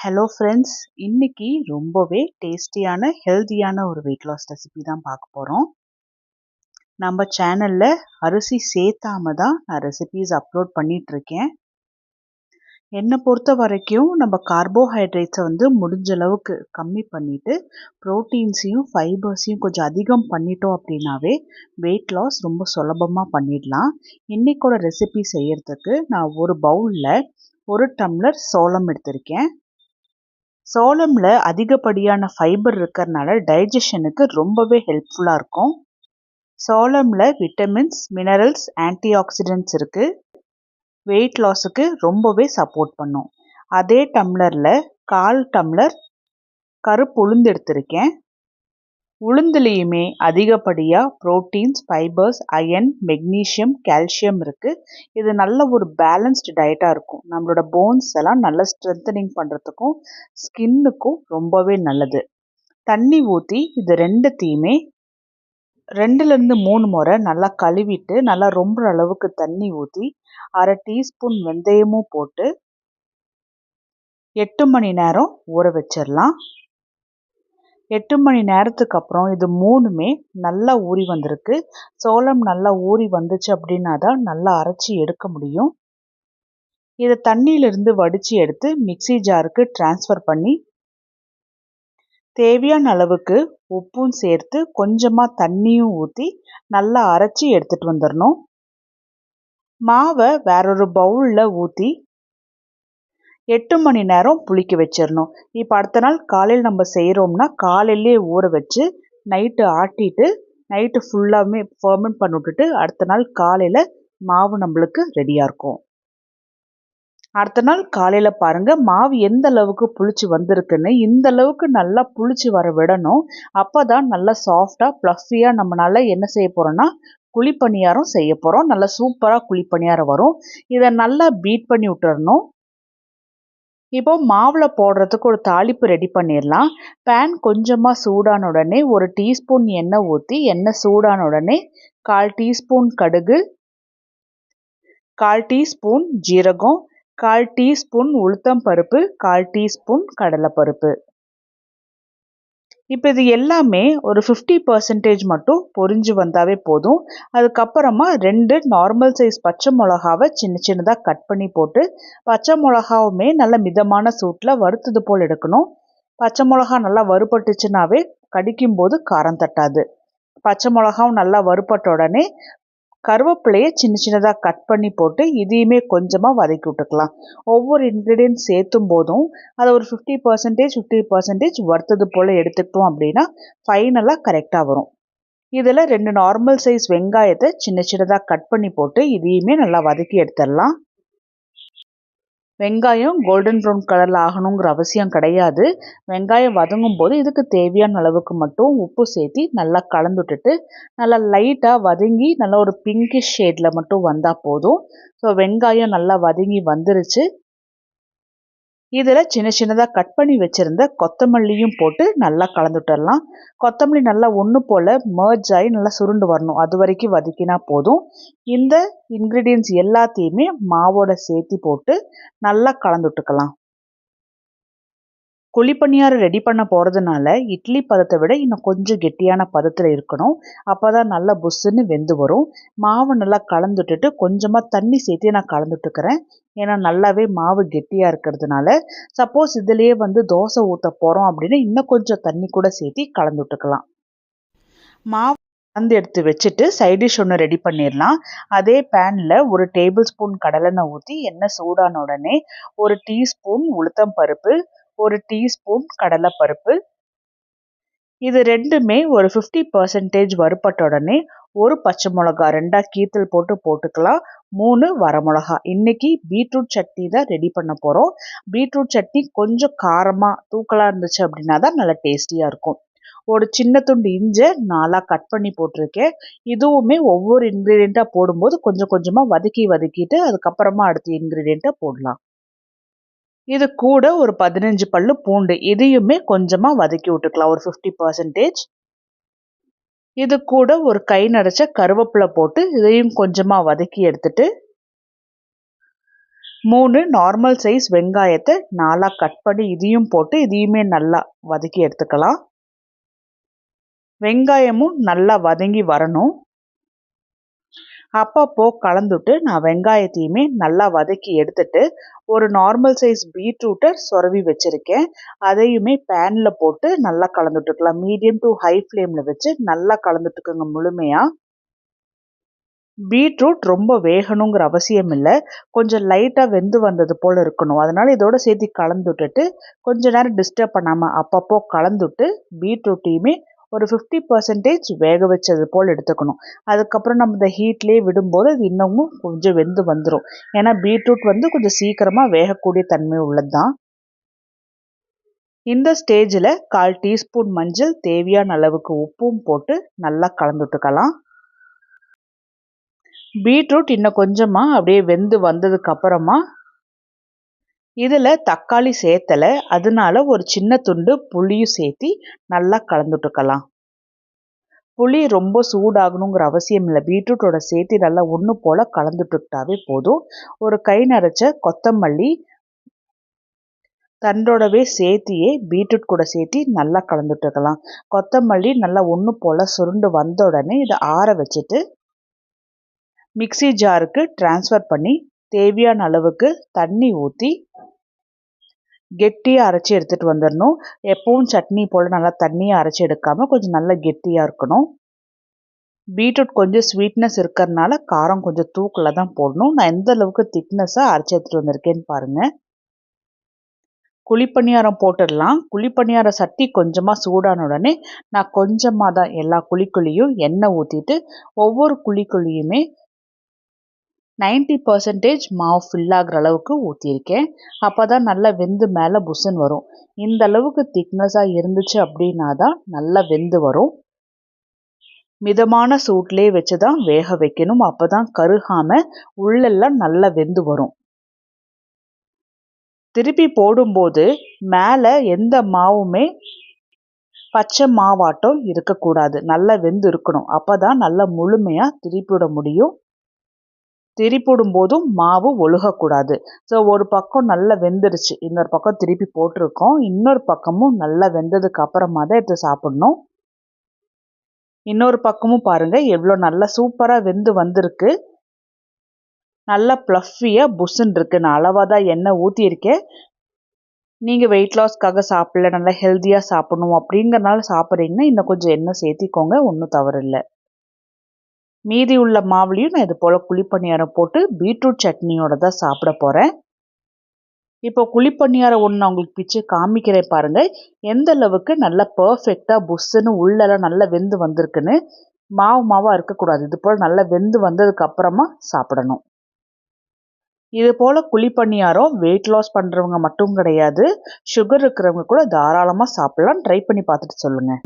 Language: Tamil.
ஹலோ ஃப்ரெண்ட்ஸ், இன்னைக்கு ரொம்பவே டேஸ்டியான ஹெல்தியான ஒரு வெயிட் லாஸ் ரெசிபி தான் பார்க்க போகிறோம். நம்ம சேனலில் அரிசி சேர்த்தாம தான் நான் ரெசிபீஸ் அப்லோட் பண்ணிகிட்ருக்கேன். என்னை பொறுத்த வரைக்கும் நம்ம கார்போஹைட்ரேட்ஸை முடிஞ்ச அளவுக்கு கம்மி பண்ணிவிட்டு ப்ரோட்டீன்ஸையும் ஃபைபர்ஸையும் கொஞ்சம் அதிகம் பண்ணிட்டோம் அப்படின்னாவே வெயிட் லாஸ் ரொம்ப சுலபமாக பண்ணிடலாம். இன்றைக்கோட ரெசிபி செய்கிறதுக்கு நான் ஒரு பவுலில் 1 டம்ளர் சோளம் எடுத்திருக்கேன். சோளம்ல அதிகப்படியான ஃபைபர் இருக்கிறதுனால டைஜஷனுக்கு ரொம்பவே ஹெல்ப்ஃபுல்லாக இருக்கும். சோளம்ல விட்டமின்ஸ், மினரல்ஸ், ஆன்டி ஆக்சிடென்ட்ஸ் இருக்குது. வெயிட் லாஸுக்கு ரொம்பவே சப்போர்ட் பண்ணும். அதே டம்ளரில் 1/4 டம்ளர் கருப்பு உளுந்து எடுத்திருக்கேன். உளுந்துலேயுமே அதிகப்படியாக proteins, fibres, iron, magnesium, calcium இருக்குது. இது நல்ல ஒரு பேலன்ஸ்டு டயட்டாக இருக்கும். நம்மளோட போன்ஸ் எல்லாம் நல்லா ஸ்ட்ரென்தனிங் பண்ணுறதுக்கும் ஸ்கின்னுக்கும் ரொம்பவே நல்லது. தண்ணி ஊற்றி இது ரெண்டுத்தையுமே 2லேருந்து 3 முறை நல்லா கழுவிட்டு நல்லா ரொம்ப அளவுக்கு தண்ணி ஊற்றி 1/2 டீஸ்பூன் வெந்தயமும் போட்டு 8 மணி நேரம் ஊற வச்சிடலாம். 8 மணி நேரத்துக்கு அப்புறம் இது 3மே நல்லா ஊறி வந்திருக்கு. சோளம் நல்லா ஊறி வந்துச்சு அப்படின்னா தான் நல்லா அரைச்சி எடுக்க முடியும். இதை தண்ணியிலிருந்து வடித்து எடுத்து மிக்ஸி ஜாருக்கு ட்ரான்ஸ்ஃபர் பண்ணி தேவையான அளவுக்கு உப்பும் சேர்த்து கொஞ்சமாக தண்ணியும் ஊற்றி நல்லா அரைச்சி எடுத்துகிட்டு வந்துடணும். மாவை வேறொரு பவுலில் ஊற்றி 8 மணி நேரம் புளிக்க வச்சிடணும். இப்போ அடுத்த நாள் காலையில் நம்ம செய்கிறோம்னா காலையிலே ஊற வச்சு நைட்டு ஆட்டிட்டு நைட்டு ஃபுல்லாமே ஃபர்மெண்ட் பண்ணி விட்டுட்டு அடுத்த நாள் காலையில் மாவு நம்மளுக்கு ரெடியாக இருக்கும். அடுத்த நாள் காலையில் பாருங்கள் மாவு எந்த அளவுக்கு புளிச்சு வந்திருக்குன்னு. இந்த அளவுக்கு நல்லா புளிச்சு வர விடணும். அப்போ தான் நல்லா சாஃப்டாக ப்ளஃபியாக நம்மளால் என்ன செய்ய போகிறோன்னா குழிப்பணியாரம் செய்ய போகிறோம். நல்லா சூப்பராக குழிப்பணியாரம் வரும். இதை நல்லா பீட் பண்ணி விட்டுறணும். இப்போ மாவில் போடுறதுக்கு ஒரு தாளிப்பு ரெடி பண்ணிடலாம். பேன் கொஞ்சமாக சூடான உடனே 1 டீஸ்பூன் எண்ணெய் ஊற்றி எண்ணெய் சூடான உடனே 1/4 டீஸ்பூன் கடுகு, 1/4 டீஸ்பூன் ஜீரகம், 1/4 டீஸ்பூன் உளுத்தம் பருப்பு, 1/4 டீஸ்பூன் கடலைப்பருப்பு. இப்போ இது எல்லாமே ஒரு 50% மட்டும் பொரிஞ்சு வந்தாவே போதும். அதுக்கப்புறமா 2 நார்மல் சைஸ் பச்சை மிளகாவை சின்ன சின்னதாக கட் பண்ணி போட்டு பச்சை மிளகாவுமே நல்ல மிதமான சூட்டில் வறுத்தது போல் எடுக்கணும். பச்சை மிளகா நல்லா வறுபட்டுச்சுனாவே கடிக்கும்போது காரம் தட்டாது. பச்சை மிளகாவும் நல்லா வறுபட்ட உடனே கருவேப்பிலையை சின்ன சின்னதாக கட் பண்ணி போட்டு இதையுமே கொஞ்சமாக வதக்கி விட்டுக்கலாம். ஒவ்வொரு இன்க்ரீடியன்ட் சேர்த்தும் போதும் அதை ஒரு 50% வறுத்தது போல் எடுத்துக்கிட்டோம் அப்படின்னா ஃபைனலாக கரெக்டாக வரும். இதில் 2 நார்மல் சைஸ் வெங்காயத்தை சின்ன சின்னதாக கட் பண்ணி போட்டு இதையுமே நல்லா வதக்கி எடுத்துடலாம். வெங்காயம் கோல்டன் ப்ரௌன் கலரில் ஆகணுங்கிற அவசியம் கிடையாது. வெங்காயம் வதங்கும் போது இதுக்கு தேவையான அளவுக்கு மட்டும் உப்பு சேர்த்து நல்லா கலந்துட்டுட்டு நல்லா லைட்டாக வதங்கி நல்லா ஒரு பிங்கிஷ் ஷேடில் மட்டும் வந்தால் போதும். ஸோ வெங்காயம் நல்லா வதங்கி வந்துருச்சு. இதில் சின்ன சின்னதாக கட் பண்ணி வச்சுருந்த கொத்தமல்லியும் போட்டு நல்லா கலந்துட்டுடலாம். கொத்தமல்லி நல்லா ஒன்று போல் மர்ஜ் ஆகி நல்லா சுருண்டு வரணும். அது வரைக்கும் வதக்கினா போதும். இந்த இன்க்ரீடியன்ட்ஸ் எல்லாத்தையுமே மாவோட சேர்த்து போட்டு நல்லா கலந்துட்டுக்கலாம். குழிப்பணியாரம் ரெடி பண்ண போகிறதுனால இட்லி பதத்தை விட இன்னும் கொஞ்சம் கெட்டியான பதத்தில் இருக்கணும். அப்போ தான் நல்லா புஷ்ஷுன்னு வெந்து வரும். மாவு நல்லா கலந்துட்டுட்டு கொஞ்சமாக தண்ணி சேர்த்து நான் கலந்துட்டுக்கிறேன். ஏன்னா நல்லாவே மாவு கெட்டியாக இருக்கிறதுனால. சப்போஸ் இதிலேயே தோசை ஊற்ற போகிறோம் அப்படின்னா இன்னும் கொஞ்சம் தண்ணி கூட சேர்த்து கலந்துட்டுக்கலாம். மாவு கலந்து எடுத்து வச்சுட்டு சைட் டிஷ் ஒன்று ரெடி பண்ணிடலாம். அதே பேனில் 1 டேபிள் ஸ்பூன் கடலெண்ணெய் ஊற்றி எண்ணெய் சூடான உடனே 1 டீஸ்பூன் உளுத்தம் பருப்பு, 1 டீஸ்பூன் கடலைப்பருப்பு, இது ரெண்டுமே ஒரு 50% வறுபட்ட உடனே 1 பச்சை மிளகா 2ஆக கீத்தல் போட்டு போட்டுக்கலாம். 3 வரமிளகா. இன்றைக்கி பீட்ரூட் சட்னி தான் ரெடி பண்ண போகிறோம். பீட்ரூட் சட்னி கொஞ்சம் காரமாக தூக்கலாக இருந்துச்சு அப்படின்னா தான் நல்லா டேஸ்டியாக இருக்கும். ஒரு சின்ன துண்டு இஞ்சி 4ஆக கட் பண்ணி போட்டிருக்கேன். இதுவுமே ஒவ்வொரு இன்க்ரீடியண்ட்டாக போடும்போது கொஞ்சம் கொஞ்சமாக வதக்கிட்டு அதுக்கப்புறமா அடுத்த இன்க்ரீடியண்ட்டை போடலாம். இது கூட ஒரு 15 பல்லு பூண்டு இதையுமே கொஞ்சமாக வதக்கி விட்டுக்கலாம் ஒரு 50%. இது கூட ஒரு கை நரைச்ச கருவேப்பிலை போட்டு இதையும் கொஞ்சமாக வதக்கி எடுத்துட்டு 3 நார்மல் சைஸ் வெங்காயத்தை 4 கட் பண்ணி இதையும் போட்டு இதையுமே நல்லா வதக்கி எடுத்துக்கலாம். வெங்காயமும் நல்லா வதங்கி வரணும். அப்பப்போ கலந்துட்டு நான் வெங்காயத்தையுமே நல்லா வதக்கி எடுத்துட்டு ஒரு நார்மல் சைஸ் பீட்ரூட்டை சொரவி வச்சுருக்கேன். அதையுமே பேனில் போட்டு நல்லா கலந்துட்டுக்கலாம். மீடியம் டு ஹை ஃப்ளேமில் வச்சு நல்லா கலந்துட்டுக்குங்க முழுமையாக. பீட்ரூட் ரொம்ப வேகணுங்கிற அவசியம் இல்லை. கொஞ்சம் லைட்டாக வெந்து வந்தது போல் இருக்கணும். அதனால் இதோட சேர்த்து கலந்து விட்டுட்டு கொஞ்ச நேரம் டிஸ்டர்ப் பண்ணாமல் அப்பப்போ கலந்துட்டு பீட்ரூட்டையுமே ஒரு 50% வேக வச்சது போல் எடுத்துக்கணும். அதுக்கப்புறம் நம்ம இந்த ஹீட்லேயே விடும்போது அது இன்னமும் கொஞ்சம் வெந்து வந்துடும். ஏன்னா பீட்ரூட் கொஞ்சம் சீக்கிரமாக வேகக்கூடிய தன்மை உள்ளது தான். இந்த ஸ்டேஜில் 1/4 டீஸ்பூன் மஞ்சள், தேவையான அளவுக்கு உப்பும் போட்டு நல்லா கலந்துட்டுக்கலாம். பீட்ரூட் இன்னும் கொஞ்சமாக அப்படியே வெந்து வந்ததுக்கு அப்புறமா இதில் தக்காளி சேர்த்தலை, அதனால ஒரு சின்ன துண்டு புளியும் சேர்த்து நல்லா கலந்துட்டுக்கலாம். புளி ரொம்ப சூடாகணுங்கிற அவசியம் இல்லை. பீட்ரூட்டோட சேர்த்து நல்லா ஒன்று போல் கலந்துட்டுக்கிட்டாவே போதும். ஒரு கை நிறைச்ச கொத்தமல்லி தண்டோடவே சேர்த்தியே பீட்ரூட் கூட சேர்த்து நல்லா கலந்துட்டுக்கலாம். கொத்தமல்லி நல்லா ஒன்று போல் சுருண்டு வந்த உடனே இதை ஆற வச்சுட்டு மிக்ஸி ஜாருக்கு ட்ரான்ஸ்ஃபர் பண்ணி தேவையான அளவுக்கு தண்ணி ஊற்றி கெட்டியாக அரைச்சி எடுத்துகிட்டு வந்துடணும். எப்பவும் சட்னி போல் நல்லா தண்ணியாக அரைச்சி எடுக்காமல் கொஞ்சம் நல்லா கெட்டியாக இருக்கணும். பீட்ரூட் கொஞ்சம் ஸ்வீட்னஸ் இருக்கிறதுனால காரம் கொஞ்சம் தூக்கில் தான் போடணும். நான் எந்த அளவுக்கு திக்னஸாக அரைச்சி எடுத்துகிட்டு வந்திருக்கேன்னு பாருங்கள். குழிப்பணியாரம் போட்டுடலாம். குழிப்பணியார சட்டி கொஞ்சமாக சூடான உடனே நான் கொஞ்சமாக தான் எல்லா குழிக்குழியும் எண்ணெய் ஊற்றிட்டு ஒவ்வொரு குழிக்குழியுமே 90% மாவு ஃபில் ஆகிற அளவுக்கு ஊற்றிருக்கேன். அப்போ தான் நல்லா வெந்து மேலே புசுன்னு வரும். இந்த அளவுக்கு திக்னஸாக இருந்துச்சு அப்படின்னா தான் நல்லா வெந்து வரும். மிதமான சூட்லேயே வச்சு தான் வேக வைக்கணும். அப்போ தான் கருகாமல் உள்ளெல்லாம் நல்லா வெந்து வரும். திருப்பி போடும்போது மேலே எந்த மாவுமே பச்சை மாவாட்டம் இருக்கக்கூடாது. நல்லா வெந்து இருக்கணும். அப்போ தான் நல்லா முழுமையாக திருப்பிவிட முடியும். திருப்பிடும் போதும் மாவு ஒழுகக்கூடாது. ஸோ ஒரு பக்கம் நல்லா வெந்துருச்சு, இன்னொரு பக்கம் திருப்பி போட்டிருக்கோம். இன்னொரு பக்கமும் நல்லா வெந்ததுக்கு அப்புறமா தான் எடுத்து சாப்பிடணும். இன்னொரு பக்கமும் பாருங்கள் எவ்வளோ நல்லா சூப்பராக வெந்து வந்திருக்கு. நல்லா ப்ளஃபியாக புஷ்ஷுன்னு இருக்குது. நான் அளவாக தான் எண்ணெய் ஊற்றியிருக்கேன். நீங்கள் வெயிட் லாஸ்க்காக சாப்பிடல, நல்லா ஹெல்த்தியாக சாப்பிடணும் அப்படிங்கிறனால சாப்பிட்றீங்கன்னா இன்னும் கொஞ்சம் எண்ணெய் சேர்த்திக்கோங்க, ஒன்றும் தவறு இல்லை. மீதி உள்ள மாவுலையும் நான் இது போல் குழிப்பணியாரம் போட்டு பீட்ரூட் சட்னியோட தான் சாப்பிட போகிறேன். இப்போ குழிப்பணியாரம் ஒன்று உங்களுக்கு பிச்சு காமிக்கிறேன் பாருங்கள். எந்த அளவுக்கு நல்லா பர்ஃபெக்டாக புஷ்ஷுன்னு உள்ளெல்லாம் நல்லா வெந்து வந்திருக்குன்னு. மாவாக இருக்கக்கூடாது. இது போல் நல்லா வெந்து வந்ததுக்கு அப்புறமா சாப்பிடணும். இது போல் குழிப்பணியாரம் வெயிட் லாஸ் பண்ணுறவங்க மட்டும் கிடையாது, சுகர் இருக்கிறவங்க கூட தாராளமாக சாப்பிட்லாம். ட்ரை பண்ணி பார்த்துட்டு சொல்லுங்கள்.